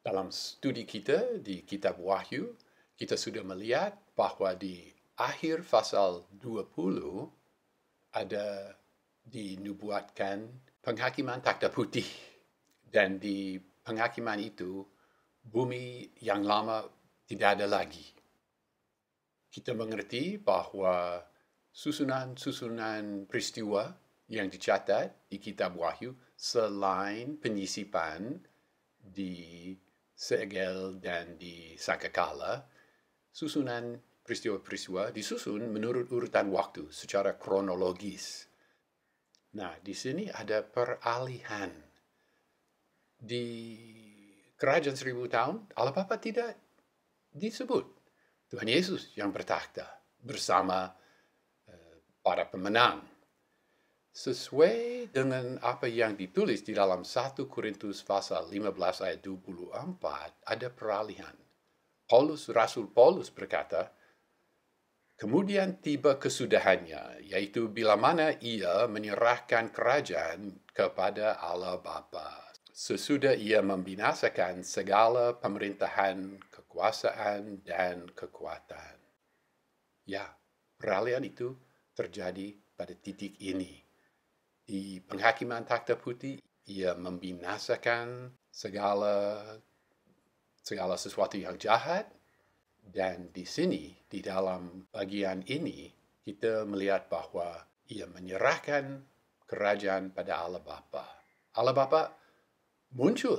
Dalam studi kita di Kitab Wahyu, kita sudah melihat bahwa di akhir pasal 20 ada dinubuatkan penghakiman takhta putih. Dan di penghakiman itu, bumi yang lama tidak ada lagi. Kita mengerti bahwa susunan-susunan peristiwa yang dicatat di Kitab Wahyu selain penyisipan di Segel dan di Sangkakala, susunan peristiwa-peristiwa disusun menurut urutan waktu secara kronologis. Nah, di sini ada peralihan. Di kerajaan 1000 tahun, Allah Bapa tidak disebut. Tuhan Yesus yang bertakhta bersama para pemenang. Sesuai dengan apa yang ditulis di dalam 1 Korintus pasal 15 ayat 24, ada peralihan. Rasul Paulus berkata, kemudian tiba kesudahannya, yaitu bila mana ia menyerahkan kerajaan kepada Allah Bapa. Sesudah ia membinasakan segala pemerintahan, kekuasaan, dan kekuatan. Ya, peralihan itu terjadi pada titik ini. Di penghakiman takhta putih, ia membinasakan segala sesuatu yang jahat. Dan di sini, di dalam bagian ini, kita melihat bahwa ia menyerahkan kerajaan pada Allah Bapa. Allah Bapa muncul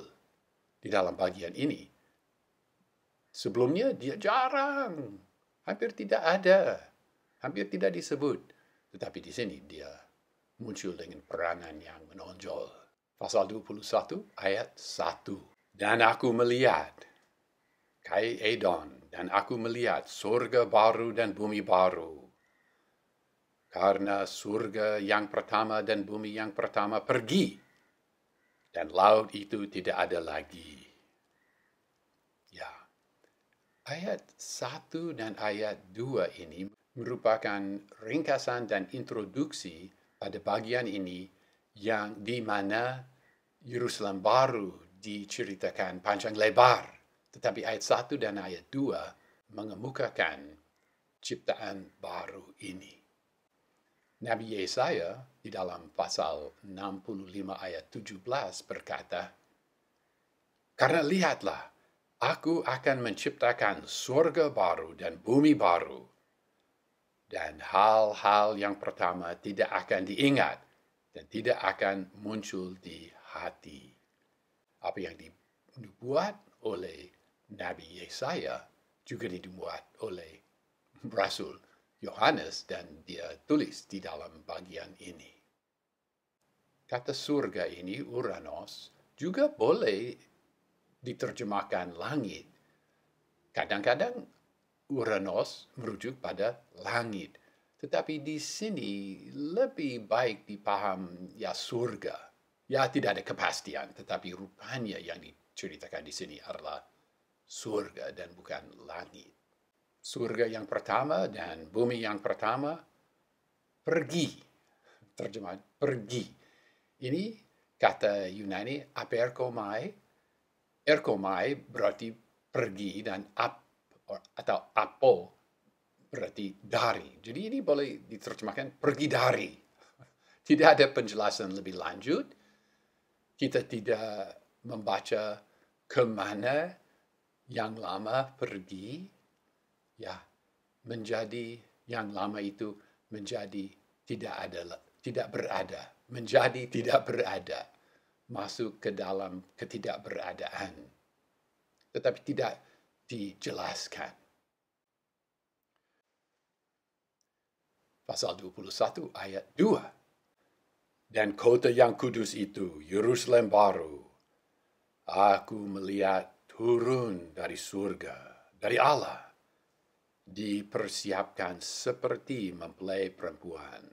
di dalam bagian ini. Sebelumnya dia jarang, hampir tidak ada, hampir tidak disebut. Tetapi di sini dia muncul dengan peranan yang menonjol. Pasal 21 ayat 1. Dan aku melihat, Kai Edon, dan aku melihat surga baru dan bumi baru. Karena surga yang pertama dan bumi yang pertama pergi, dan laut itu tidak ada lagi. Ya, ayat 1 dan ayat 2 ini merupakan ringkasan dan introduksi pada bagian ini yang di mana Yerusalem baru diceritakan panjang lebar. Tetapi ayat 1 dan ayat 2 mengemukakan ciptaan baru ini. Nabi Yesaya di dalam pasal 65 ayat 17 berkata, karena lihatlah, aku akan menciptakan surga baru dan bumi baru. Dan hal-hal yang pertama tidak akan diingat dan tidak akan muncul di hati. Apa yang dibuat oleh Nabi Yesaya juga dibuat oleh Rasul Yohanes dan dia tulis di dalam bagian ini. Kata surga ini, Uranos, juga boleh diterjemahkan langit. Kadang-kadang Uranos merujuk pada langit. Tetapi di sini lebih baik dipaham ya surga. Ya tidak ada kepastian, tetapi rupanya yang diceritakan di sini adalah surga dan bukan langit. Surga yang pertama dan bumi yang pertama pergi. Terjemahan pergi. Ini kata Yunani aperkomai. Erkomai berarti pergi dan atau apo berarti dari. Jadi ini boleh diterjemahkan pergi dari. Tidak ada penjelasan lebih lanjut. Kita tidak membaca kemana yang lama pergi. Ya, menjadi yang lama itu menjadi tidak berada. Menjadi tidak berada. Masuk ke dalam ketidakberadaan. Tetapi tidak dijelaskan. Pasal 21 ayat 2. Dan kota yang kudus itu, Yerusalem baru, aku melihat turun dari surga, dari Allah, dipersiapkan seperti mempelai perempuan,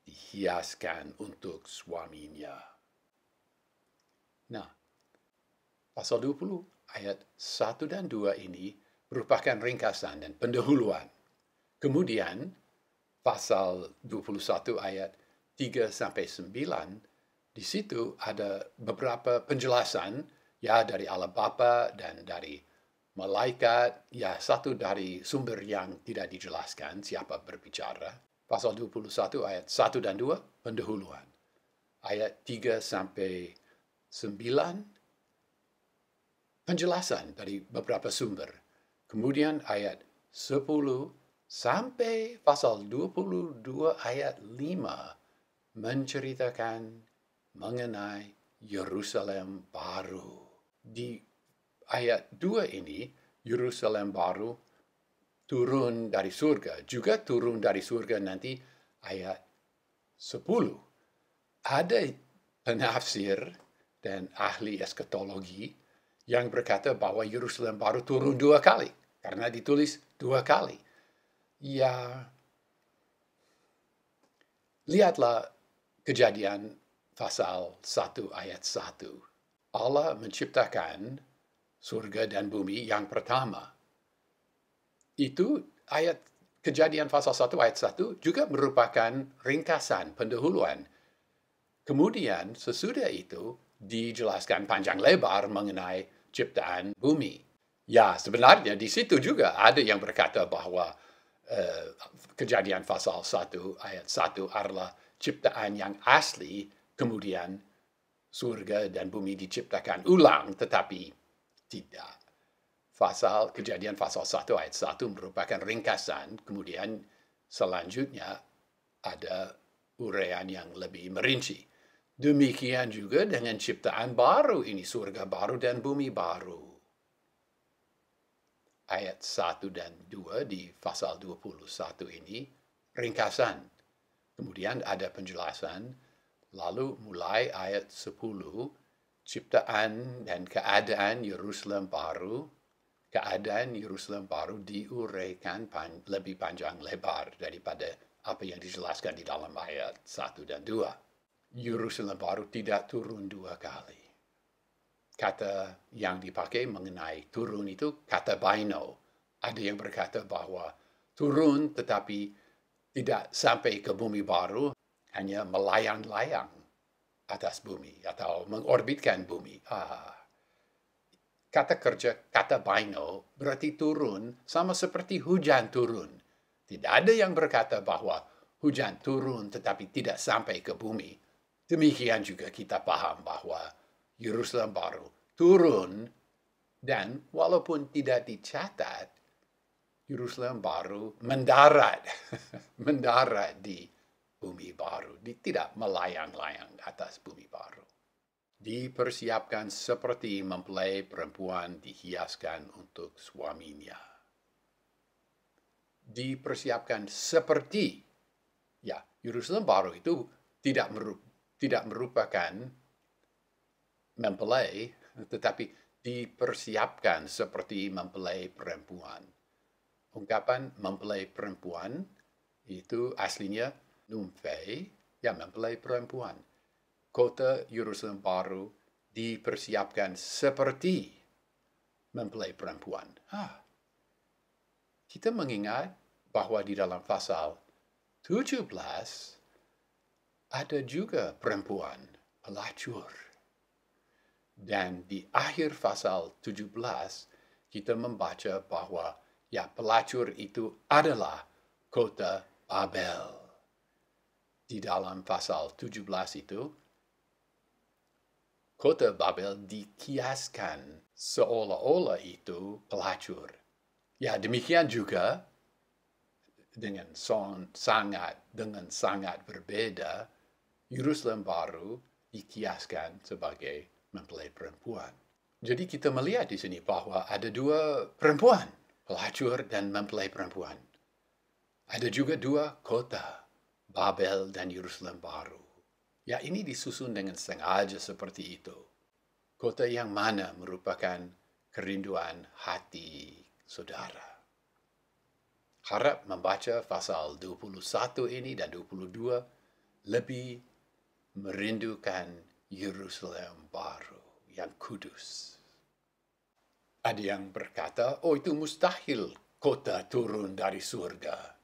dihiaskan untuk suaminya. Nah, pasal 20 ayat 1 dan 2 ini merupakan ringkasan dan pendahuluan. Kemudian, pasal 21 ayat 3-9, di situ ada beberapa penjelasan Ya, dari Allah Bapa dan dari malaikat, ya satu dari sumber yang tidak dijelaskan siapa berbicara. Pasal 21 ayat 1 dan 2, pendahuluan. Ayat 3 sampai 9, penjelasan dari beberapa sumber. Kemudian ayat 10 sampai pasal 22 ayat 5 menceritakan mengenai Yerusalem baru. Di ayat 2 ini, Yerusalem baru turun dari surga. Juga turun dari surga nanti ayat 10. Ada penafsir dan ahli eskatologi yang berkata bahwa Yerusalem baru turun 2 kali. Karena ditulis 2 kali. Ya, lihatlah Kejadian pasal 1 ayat 1. Allah menciptakan surga dan bumi yang pertama. Itu ayat Kejadian pasal 1 ayat 1 juga merupakan ringkasan pendahuluan. Kemudian sesudah itu dijelaskan panjang lebar mengenai ciptaan bumi. Ya, sebenarnya di situ juga ada yang berkata bahwa Kejadian pasal 1 ayat 1 adalah ciptaan yang asli, kemudian surga dan bumi diciptakan ulang, tetapi tidak. Kejadian pasal 1 ayat 1 merupakan ringkasan, kemudian selanjutnya ada uraian yang lebih merinci. Demikian juga dengan ciptaan baru ini, surga baru dan bumi baru. Ayat 1 dan 2 di pasal 21 ini ringkasan. Kemudian ada penjelasan, lalu mulai ayat 10, ciptaan dan keadaan Yerusalem baru diuraikan lebih panjang lebar daripada apa yang dijelaskan di dalam ayat 1 dan 2. Yerusalem baru tidak turun 2 kali. Kata yang dipakai mengenai turun itu kata baino. Ada yang berkata bahwa turun tetapi tidak sampai ke bumi baru, hanya melayang-layang atas bumi atau mengorbitkan bumi. Kata kerja, kata baino berarti turun sama seperti hujan turun. Tidak ada yang berkata bahwa hujan turun tetapi tidak sampai ke bumi. Demikian juga kita paham bahwa Yerusalem baru turun dan walaupun tidak dicatat, Yerusalem baru mendarat di bumi baru, tidak melayang-layang atas bumi baru. Dipersiapkan seperti mempelai perempuan dihiaskan untuk suaminya. Dipersiapkan seperti, ya, Yerusalem baru itu tidak merupakan mempelai, tetapi dipersiapkan seperti mempelai perempuan. Ungkapan mempelai perempuan itu aslinya numfei, ya mempelai perempuan. Kota Yerusalem baru dipersiapkan seperti mempelai perempuan. Kita mengingat bahwa di dalam pasal 17 ada juga perempuan pelacur. Dan di akhir pasal 17 kita membaca bahwa ya, pelacur itu adalah kota Babel. Di dalam pasal 17 itu, kota Babel dikiaskan seolah-olah itu pelacur. Ya, demikian juga dengan sangat berbeda, Yerusalem baru dikiaskan sebagai mempelai perempuan. Jadi kita melihat di sini bahwa ada 2 perempuan, pelacur dan mempelai perempuan. Ada juga 2 kota, Babel dan Yerusalem baru. Ya, ini disusun dengan sengaja seperti itu. Kota yang mana merupakan kerinduan hati saudara. Harap membaca pasal 21 ini dan 22 lebih merindukan Yerusalem baru yang kudus. Ada yang berkata, itu mustahil kota turun dari surga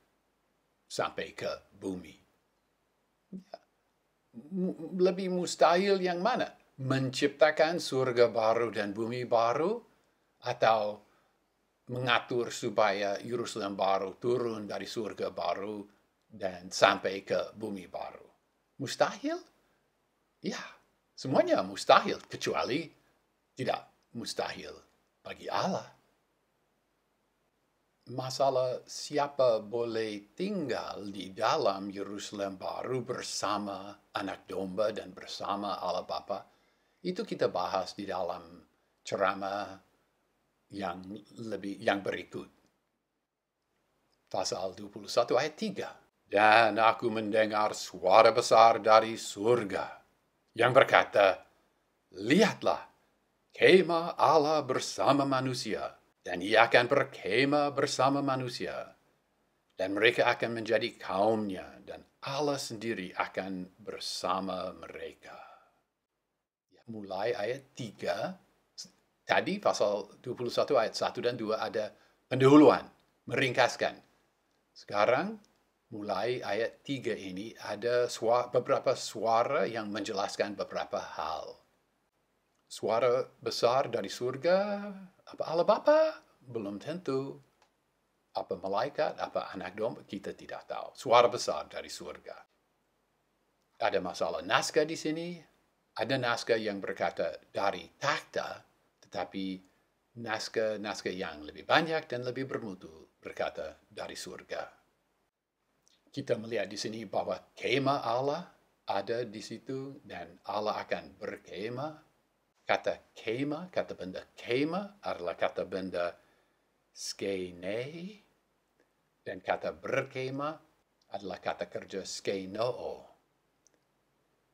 sampai ke bumi. Lebih mustahil yang mana? menciptakan surga baru dan bumi baru, atau mengatur supaya Yerusalem baru turun dari surga baru dan sampai ke bumi baru. Mustahil? Ya, semuanya mustahil, kecuali tidak mustahil bagi Allah. Masalah siapa boleh tinggal di dalam Yerusalem baru bersama anak domba dan bersama Allah Bapa, itu kita bahas di dalam ceramah yang berikut. Pasal 21 ayat 3. Dan aku mendengar suara besar dari surga yang berkata, lihatlah, kemah Allah bersama manusia, dan ia akan berkemah bersama manusia, dan mereka akan menjadi kaumnya, dan Allah sendiri akan bersama mereka. Mulai ayat 3, tadi pasal 21 ayat 1 dan 2 ada pendahuluan, meringkaskan. Sekarang, mulai ayat 3 ini ada beberapa suara yang menjelaskan beberapa hal. Suara besar dari surga, apa Allah Bapa? Belum tentu. Apa malaikat, apa anak domba, kita tidak tahu. Suara besar dari surga. Ada masalah naskah di sini. Ada naskah yang berkata dari takhta, tetapi naskah yang lebih banyak dan lebih bermutu berkata dari surga. Kita melihat di sini bahwa kemah Allah ada di situ dan Allah akan berkemah. Kata kemah, kata benda kemah adalah kata benda skene, dan kata berkemah adalah kata kerja skenoo.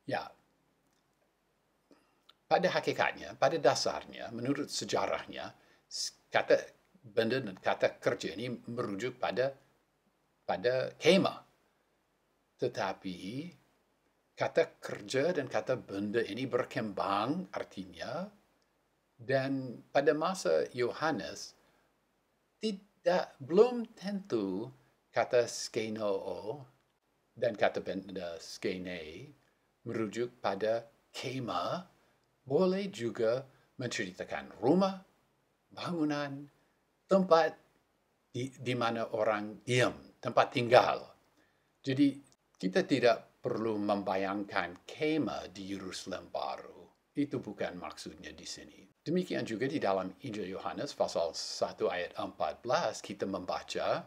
Ya, pada hakikatnya, pada dasarnya, menurut sejarahnya, kata benda dan kata kerja ini merujuk pada kemah. Tetapi kata kerja dan kata benda ini berkembang artinya, dan pada masa Yohanes belum tentu kata skenoo dan kata benda skene merujuk pada kemah, boleh juga menceritakan rumah, bangunan, tempat di mana orang diam, tempat tinggal. Jadi kita tidak perlu membayangkan kemah di Yerusalem baru. Itu bukan maksudnya di sini. Demikian juga di dalam Injil Yohanes pasal 1 ayat 14 kita membaca,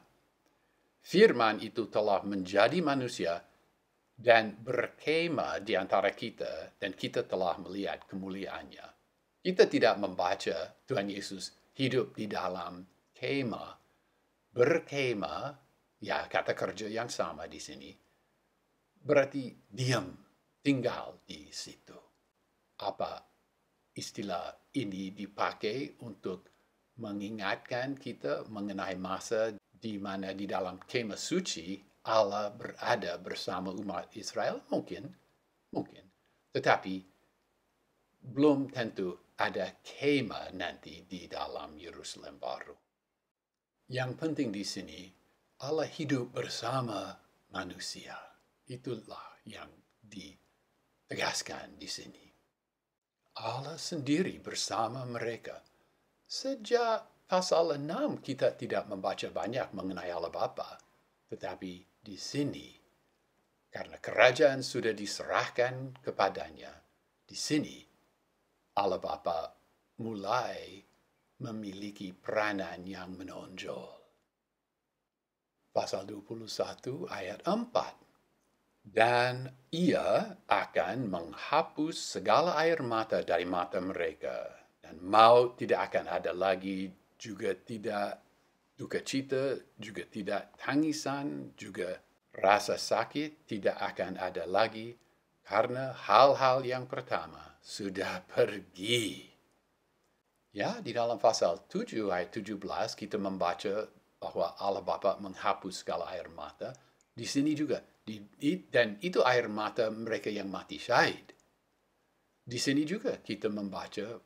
firman itu telah menjadi manusia dan berkemah di antara kita, dan kita telah melihat kemuliaannya. Kita tidak membaca Tuhan Yesus hidup di dalam kemah. Berkemah, ya kata kerja yang sama di sini, berarti diam, tinggal di situ. Apa istilah ini dipakai untuk mengingatkan kita mengenai masa di mana di dalam kemah suci Allah berada bersama umat Israel? Mungkin. Tetapi belum tentu ada kemah nanti di dalam Yerusalem baru. Yang penting di sini, Allah hidup bersama manusia. Itulah yang ditegaskan di sini. Allah sendiri bersama mereka. Sejak pasal 6 kita tidak membaca banyak mengenai Allah Bapa. Tetapi di sini, karena kerajaan sudah diserahkan kepadanya, di sini Allah Bapa mulai memiliki peranan yang menonjol. Pasal 21 ayat 4. Dan ia akan menghapus segala air mata dari mata mereka, dan maut tidak akan ada lagi, juga tidak duka cita, juga tidak tangisan, juga rasa sakit tidak akan ada lagi, karena hal-hal yang pertama sudah pergi. Ya, di dalam pasal 7 ayat 17 kita membaca bahwa Allah Bapa menghapus segala air mata. Di sini juga, dan itu air mata mereka yang mati syahid. Di sini juga kita membaca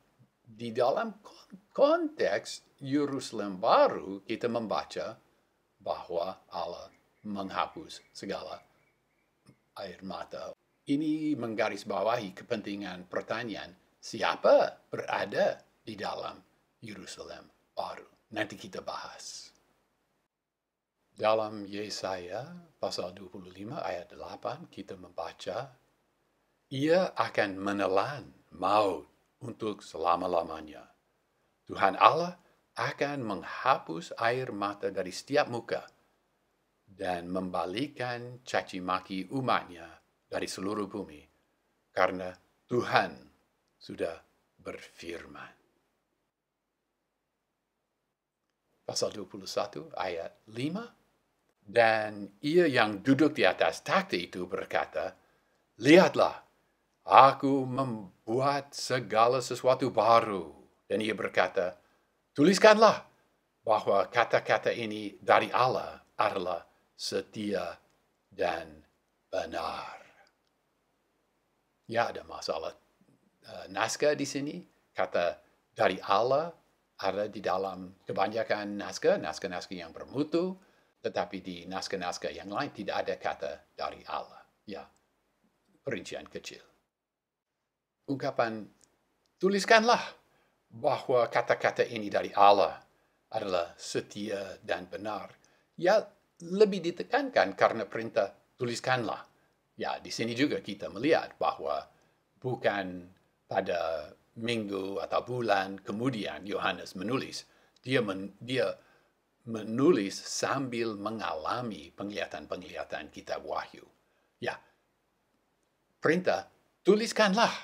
di dalam konteks Yerusalem baru, kita membaca bahwa Allah menghapus segala air mata. Ini menggarisbawahi kepentingan pertanyaan, siapa berada di dalam Yerusalem baru. Nanti kita bahas. Dalam Yesaya pasal 25 ayat 8 kita membaca, ia akan menelan maut untuk selama-lamanya. Tuhan Allah akan menghapus air mata dari setiap muka dan membalikan caci maki umatnya dari seluruh bumi, karena Tuhan sudah berfirman. Pasal 21 ayat 5, dan ia yang duduk di atas takhta itu berkata, lihatlah, aku membuat segala sesuatu baru. Dan ia berkata, tuliskanlah bahwa kata-kata ini dari Allah adalah setia dan benar. Ya, ada masalah naskah di sini. Kata dari Allah ada di dalam kebanyakan naskah-naskah yang bermutu, tetapi di naskah-naskah yang lain tidak ada kata dari Allah. Ya, perincian kecil. Ungkapan, tuliskanlah bahwa kata-kata ini dari Allah adalah setia dan benar. Ya, lebih ditekankan karena perintah tuliskanlah. Ya, di sini juga kita melihat bahwa bukan pada minggu atau bulan kemudian Yohanes menulis. Dia menulis sambil mengalami penglihatan-penglihatan kitab Wahyu. Ya, perintah, tuliskanlah.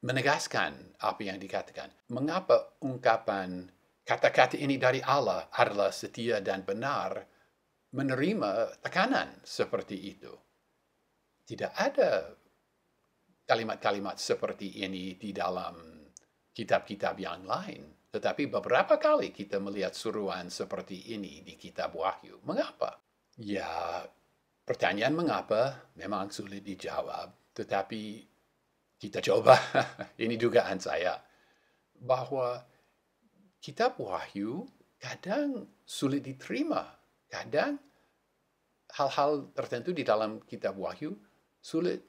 Menegaskan apa yang dikatakan. Mengapa ungkapan kata-kata ini dari Allah adalah setia dan benar menerima tekanan seperti itu? Tidak ada kalimat-kalimat seperti ini di dalam kitab-kitab yang lain. Tetapi beberapa kali kita melihat suruhan seperti ini di kitab Wahyu. Mengapa? Ya, pertanyaan mengapa memang sulit dijawab. Tetapi kita coba, ini dugaan saya, bahwa kitab Wahyu kadang sulit diterima. Kadang hal-hal tertentu di dalam kitab Wahyu sulit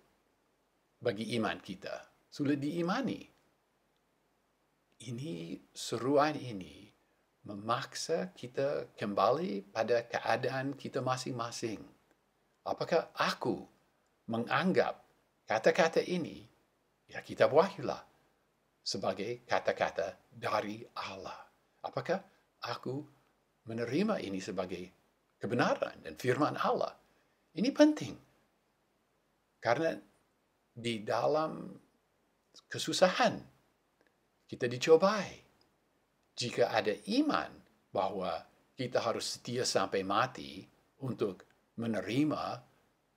bagi iman kita, sulit diimani. Ini seruan ini memaksa kita kembali pada keadaan kita masing-masing. Apakah aku menganggap kata-kata ini, ya kitab Wahyu lah, sebagai kata-kata dari Allah? Apakah aku menerima ini sebagai kebenaran dan firman Allah? Ini penting. Karena di dalam kesusahan kita dicobai. Jika ada iman bahwa kita harus setia sampai mati untuk menerima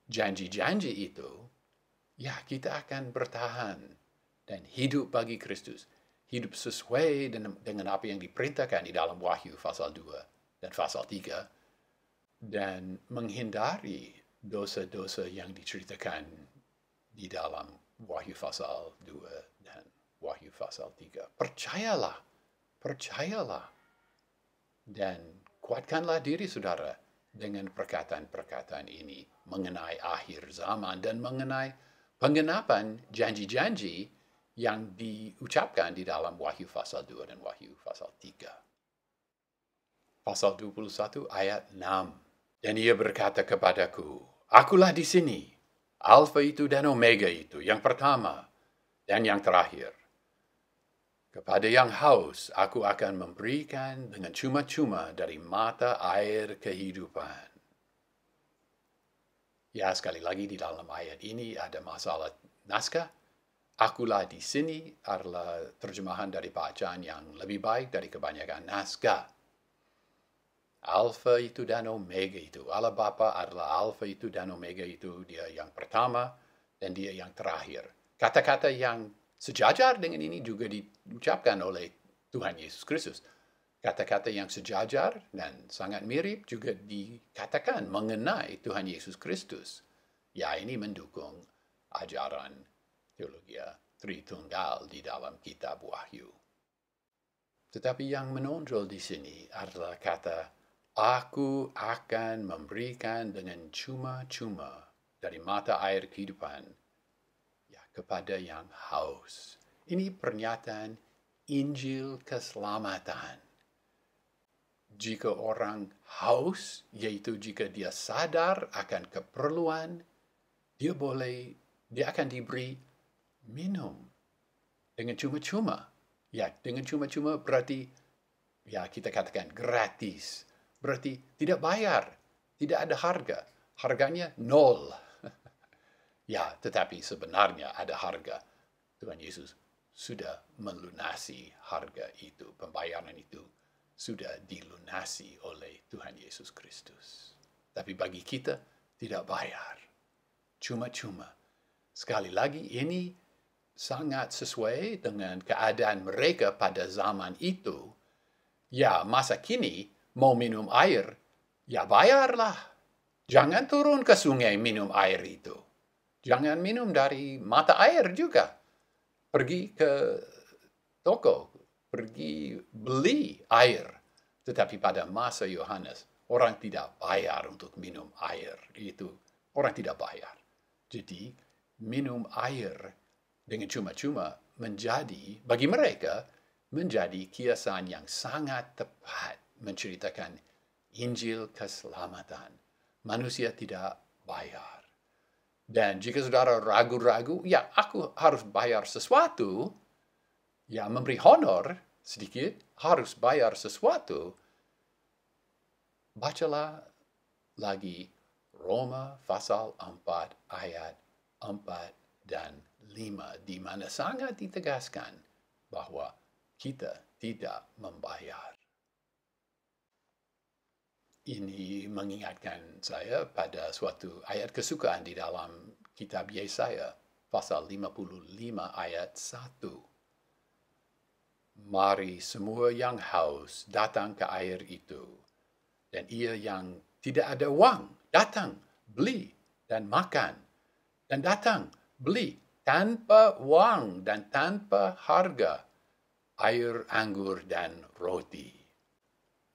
janji-janji itu, ya kita akan bertahan dan hidup bagi Kristus. Hidup sesuai dengan apa yang diperintahkan di dalam Wahyu pasal 2 dan pasal 3. Dan menghindari dosa-dosa yang diceritakan di dalam Wahyu pasal 2 dan Wahyu pasal 3. Percayalah. Dan kuatkanlah diri saudara dengan perkataan-perkataan ini mengenai akhir zaman dan mengenai penggenapan janji-janji yang diucapkan di dalam Wahyu pasal 2 dan Wahyu pasal 3. Pasal 21 ayat 6. Dan ia berkata kepadaku, akulah di sini, Alfa itu dan Omega itu, yang pertama dan yang terakhir. Kepada yang haus, aku akan memberikan dengan cuma-cuma dari mata air kehidupan. Ya, sekali lagi di dalam ayat ini ada masalah naskah. Akulah di sini adalah terjemahan dari bacaan yang lebih baik dari kebanyakan naskah. Alfa itu dan Omega itu. Allah Bapa adalah Alfa itu dan Omega itu. Dia yang pertama dan dia yang terakhir. Kata-kata yang sejajar dengan ini juga diucapkan oleh Tuhan Yesus Kristus. Kata-kata yang sejajar dan sangat mirip juga dikatakan mengenai Tuhan Yesus Kristus. Ya, ini mendukung ajaran teologi Tritunggal di dalam kitab Wahyu. Tetapi yang menonjol di sini adalah kata, aku akan memberikan dengan cuma-cuma dari mata air kehidupan. Ya, kepada yang haus. Ini pernyataan Injil keselamatan. Jika orang haus, yaitu jika dia sadar akan keperluan, dia akan diberi minum dengan cuma-cuma. Ya, dengan cuma-cuma berarti, ya kita katakan gratis. Berarti tidak bayar, tidak ada harga. Harganya nol. Ya, tetapi sebenarnya ada harga. Tuhan Yesus sudah melunasi harga itu. Pembayaran itu sudah dilunasi oleh Tuhan Yesus Kristus. Tapi bagi kita tidak bayar. Cuma-cuma. Sekali lagi ini sangat sesuai dengan keadaan mereka pada zaman itu. Ya, masa kini mau minum air, ya bayarlah. Jangan turun ke sungai minum air itu. Jangan minum dari mata air juga. Pergi ke toko, pergi beli air. Tetapi pada masa Yohanes, orang tidak bayar untuk minum air. Itu orang tidak bayar. Jadi, minum air dengan cuma-cuma bagi mereka, menjadi kiasan yang sangat tepat menceritakan Injil keselamatan. Manusia tidak bayar. Dan jika saudara ragu-ragu, ya aku harus bayar sesuatu, ya memberi honor sedikit, harus bayar sesuatu, bacalah lagi Roma pasal 4 ayat 4 dan 5, di mana sangat ditegaskan bahwa kita tidak membayar. Ini mengingatkan saya pada suatu ayat kesukaan di dalam kitab Yesaya, pasal 55 ayat 1. Mari semua yang haus datang ke air itu, dan ia yang tidak ada uang datang, beli dan makan, dan datang, beli tanpa uang dan tanpa harga, air anggur dan roti.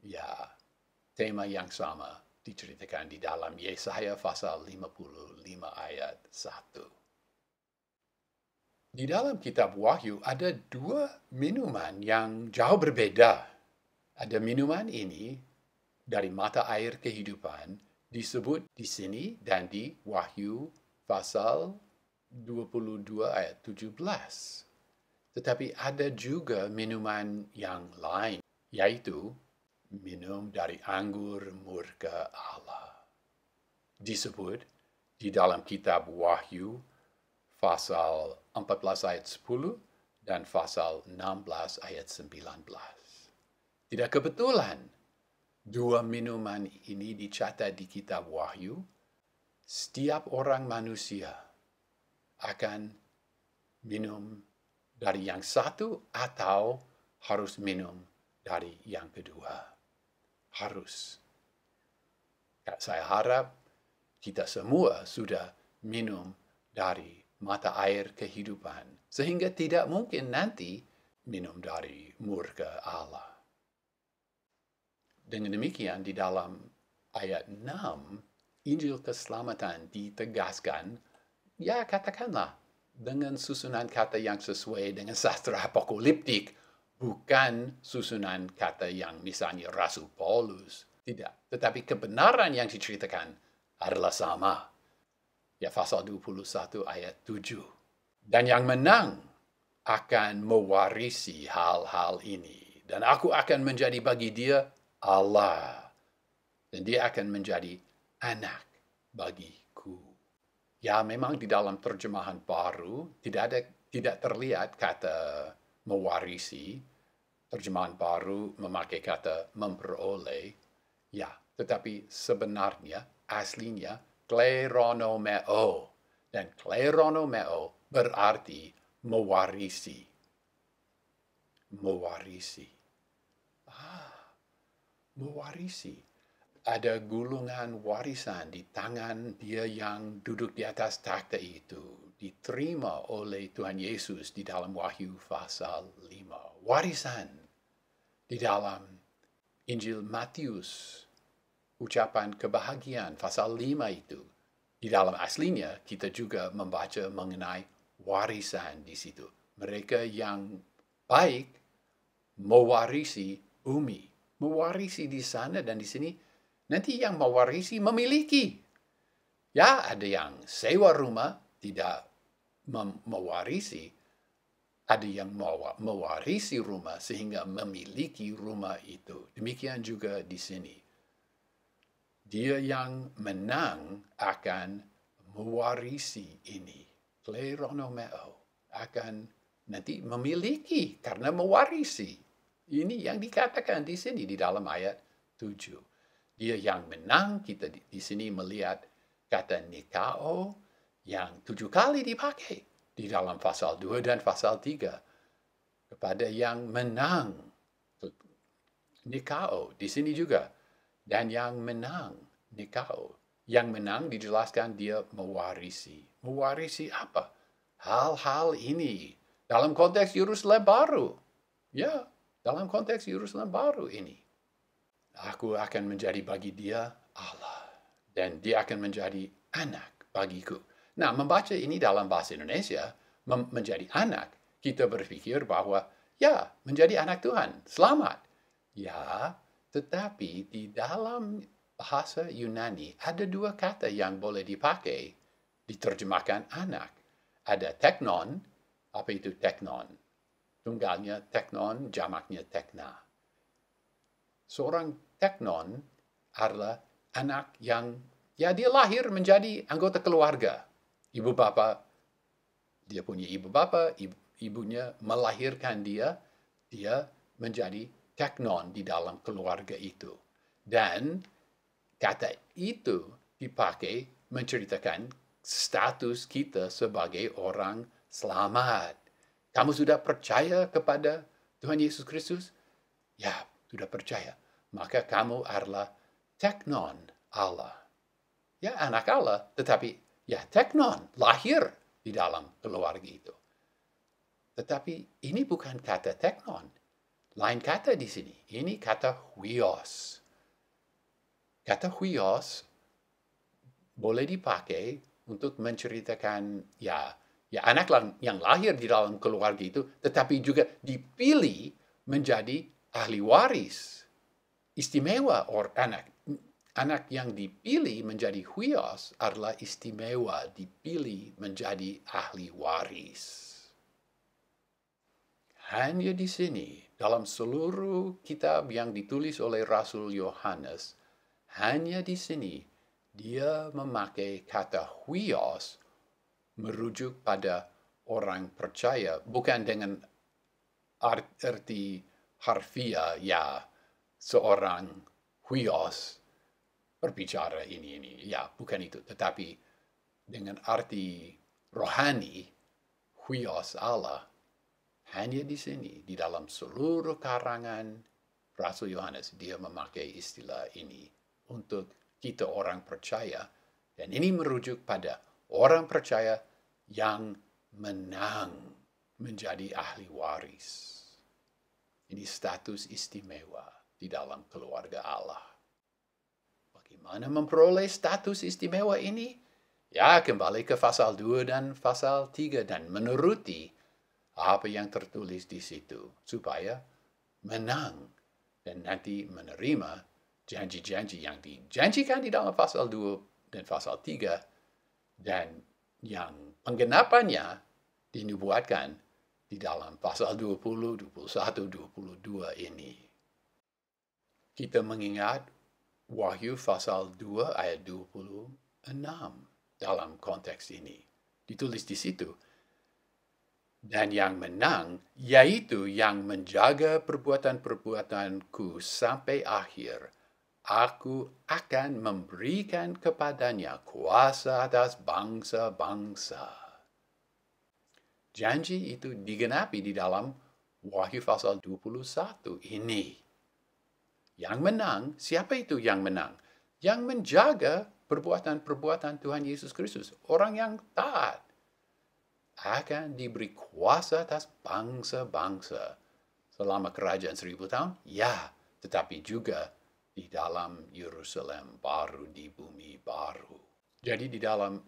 Ya, tema yang sama diceritakan di dalam Yesaya pasal 55 ayat 1. Di dalam kitab Wahyu ada dua minuman yang jauh berbeda. Ada minuman ini dari mata air kehidupan disebut di sini dan di Wahyu pasal 22 ayat 17. Tetapi ada juga minuman yang lain, yaitu minum dari anggur murka Allah. Disebut di dalam kitab Wahyu pasal 14 ayat 10 dan pasal 16 ayat 19. Tidak kebetulan dua minuman ini dicatat di kitab Wahyu. Setiap orang manusia akan minum dari yang satu atau harus minum dari yang kedua. Harus. Saya harap kita semua sudah minum dari mata air kehidupan, sehingga tidak mungkin nanti minum dari murka Allah. Dengan demikian, di dalam ayat 6, Injil keselamatan ditegaskan, ya katakanlah, dengan susunan kata yang sesuai dengan sastra apokaliptik, bukan susunan kata yang misalnya Rasul Paulus. Tidak. Tetapi kebenaran yang diceritakan adalah sama. Ya, pasal 21 ayat 7. Dan yang menang akan mewarisi hal-hal ini. Dan aku akan menjadi bagi dia Allah. Dan dia akan menjadi anak bagiku. Ya, memang di dalam terjemahan baru tidak terlihat kata mewarisi. Terjemahan baru memakai kata memperoleh. Ya, tetapi sebenarnya aslinya kleronomeo. Dan kleronomeo berarti mewarisi. Mewarisi. Mewarisi. Ada gulungan warisan di tangan dia yang duduk di atas takhta itu. Diterima oleh Tuhan Yesus di dalam Wahyu pasal 5. Warisan. Di dalam Injil Matius, ucapan kebahagiaan pasal 5 itu. Di dalam aslinya kita juga membaca mengenai warisan di situ. Mereka yang baik mewarisi bumi. Mewarisi di sana dan di sini. Nanti yang mewarisi memiliki. Ya, ada yang sewa rumah, tidak mewarisi. Ada yang mewarisi rumah sehingga memiliki rumah itu. Demikian juga di sini. Dia yang menang akan mewarisi ini. Kleronomeo akan nanti memiliki karena mewarisi. Ini yang dikatakan di sini di dalam ayat 7. Dia yang menang, kita di sini melihat kata nikao yang 7 kali dipakai di dalam pasal 2 dan pasal 3. Kepada yang menang. Nikao di sini juga. Dan yang menang, nikao. Yang menang dijelaskan dia mewarisi. Mewarisi apa? Hal-hal ini. Dalam konteks Yerusalem baru. Ya, dalam konteks Yerusalem baru ini. Aku akan menjadi bagi dia Allah. Dan dia akan menjadi anak bagiku. Nah, membaca ini dalam bahasa Indonesia, menjadi anak, kita berpikir bahwa, ya, menjadi anak Tuhan, selamat. Ya, tetapi di dalam bahasa Yunani ada 2 kata yang boleh dipakai, diterjemahkan anak. Ada teknon, apa itu teknon? Tunggalnya teknon, jamaknya tekna. Seorang teknon adalah anak yang, ya dia lahir menjadi anggota keluarga. Ibu bapa, dia punya ibu bapa, ibunya melahirkan dia menjadi teknon di dalam keluarga itu. Dan kata itu dipakai menceritakan status kita sebagai orang selamat. Kamu sudah percaya kepada Tuhan Yesus Kristus? Ya, sudah percaya. Maka kamu adalah teknon Allah. Ya, anak Allah, tetapi ya teknon, lahir di dalam keluarga itu. Tetapi ini bukan kata teknon. Lain kata di sini. Ini kata huios. Kata huios boleh dipakai untuk menceritakan ya anak yang lahir di dalam keluarga itu, tetapi juga dipilih menjadi ahli waris. Istimewa anak yang dipilih menjadi huios adalah istimewa, dipilih menjadi ahli waris. Hanya di sini, dalam seluruh kitab yang ditulis oleh Rasul Yohanes, hanya di sini dia memakai kata huios merujuk pada orang percaya, bukan dengan arti harfiah, ya seorang huios berbicara ini, ya bukan itu, tetapi dengan arti rohani, huios Allah, hanya di sini, di dalam seluruh karangan Rasul Yohanes, dia memakai istilah ini untuk kita orang percaya, dan ini merujuk pada orang percaya yang menang menjadi ahli waris. Ini status istimewa di dalam keluarga Allah. Bagaimana memperoleh status istimewa ini? Ya, kembali ke pasal 2 dan pasal 3 dan menuruti apa yang tertulis di situ, supaya menang dan nanti menerima janji-janji yang dijanjikan di dalam pasal 2 dan pasal 3 dan yang penggenapannya dinubuatkan di dalam pasal 20, 21, 22 ini. Kita mengingat Wahyu pasal 2 ayat 26 dalam konteks ini. Ditulis di situ. Dan yang menang, yaitu yang menjaga perbuatan-perbuatanku sampai akhir, aku akan memberikan kepadanya kuasa atas bangsa-bangsa. Janji itu digenapi di dalam Wahyu pasal 21 ini. Yang menang, siapa itu yang menang? Yang menjaga perbuatan-perbuatan Tuhan Yesus Kristus. Orang yang taat akan diberi kuasa atas bangsa-bangsa selama kerajaan 1000 tahun, ya, tetapi juga di dalam Yerusalem baru, di bumi baru. Jadi di dalam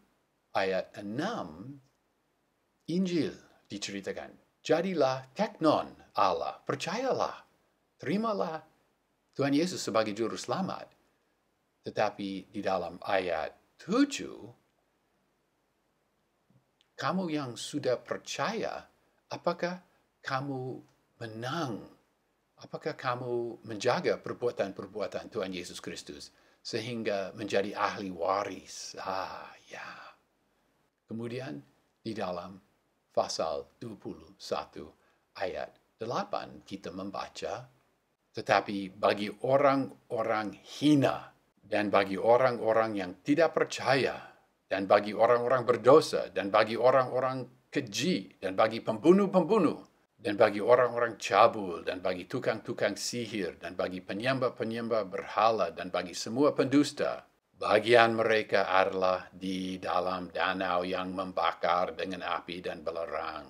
ayat 6, Injil diceritakan. Jadilah teknon Allah, percayalah, terimalah Tuhan Yesus sebagai juru selamat. Tetapi di dalam ayat 7, kamu yang sudah percaya, apakah kamu menang? Apakah kamu menjaga perbuatan-perbuatan Tuhan Yesus Kristus sehingga menjadi ahli waris? Ya. Kemudian di dalam pasal 21 ayat 8 kita membaca, tetapi bagi orang-orang hina dan bagi orang-orang yang tidak percaya dan bagi orang-orang berdosa dan bagi orang-orang keji dan bagi pembunuh-pembunuh dan bagi orang-orang cabul dan bagi tukang-tukang sihir dan bagi penyembah-penyembah berhala dan bagi semua pendusta, bagian mereka adalah di dalam danau yang membakar dengan api dan belerang,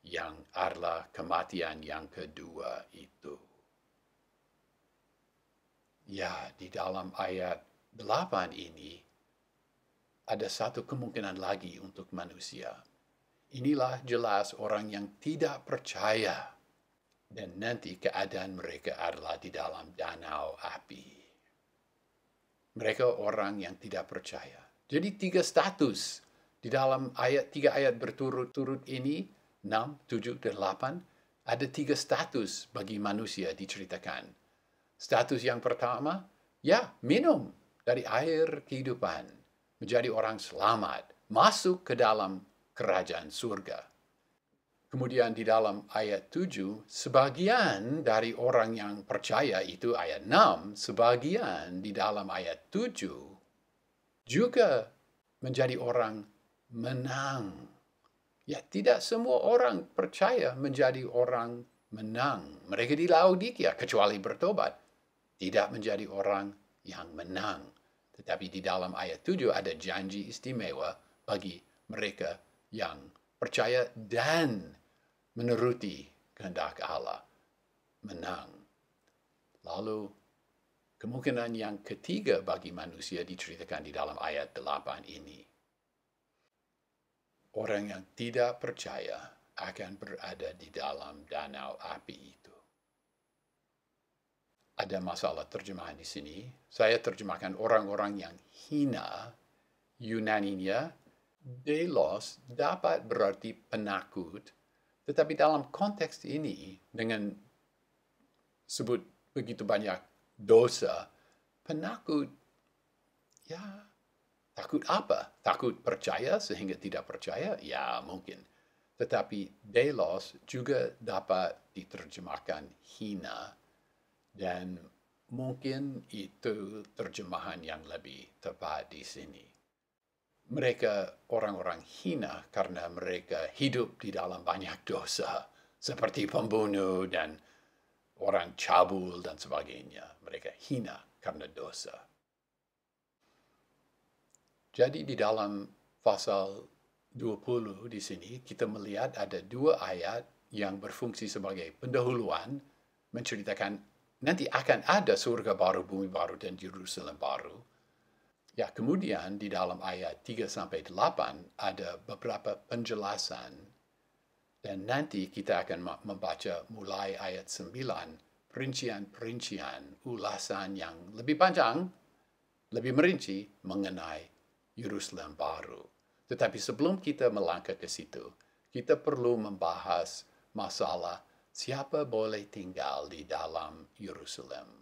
yang adalah kematian yang kedua itu. Ya, di dalam ayat 8 ini, ada satu kemungkinan lagi untuk manusia. Inilah jelas orang yang tidak percaya, dan nanti keadaan mereka adalah di dalam danau api. Mereka orang yang tidak percaya. Jadi 3 status di dalam tiga ayat berturut-turut ini, 6, 7, dan 8, ada 3 status bagi manusia diceritakan. Status yang pertama, ya minum dari air kehidupan, menjadi orang selamat, masuk ke dalam kerajaan surga. Kemudian di dalam ayat 7, sebagian dari orang yang percaya itu ayat 6, sebagian di dalam ayat 7 juga menjadi orang menang. Ya, tidak semua orang percaya menjadi orang menang. Mereka di Laodikia, kecuali bertobat, tidak menjadi orang yang menang. Tetapi di dalam ayat 7 ada janji istimewa bagi mereka yang percaya dan menuruti kehendak Allah, menang. Lalu kemungkinan yang ketiga bagi manusia diceritakan di dalam ayat 8 ini. Orang yang tidak percaya akan berada di dalam danau api itu. Ada masalah terjemahan di sini. Saya terjemahkan orang-orang yang hina. Yunaninya, delos dapat berarti penakut. Tetapi dalam konteks ini, dengan sebut begitu banyak dosa, penakut, ya takut apa? Takut percaya sehingga tidak percaya? Ya mungkin. Tetapi delos juga dapat diterjemahkan hina. Dan mungkin itu terjemahan yang lebih tepat di sini. Mereka orang-orang hina karena mereka hidup di dalam banyak dosa, seperti pembunuh dan orang cabul dan sebagainya. Mereka hina karena dosa. Jadi di dalam pasal 20 di sini kita melihat ada 2 ayat yang berfungsi sebagai pendahuluan menceritakan nanti akan ada surga baru, bumi baru, dan Yerusalem baru. Ya, kemudian di dalam ayat 3-8 ada beberapa penjelasan. Dan nanti kita akan membaca mulai ayat 9, perincian-perincian, ulasan yang lebih panjang, lebih merinci mengenai Yerusalem baru. Tetapi sebelum kita melangkah ke situ, kita perlu membahas masalah siapa boleh tinggal di dalam Yerusalem.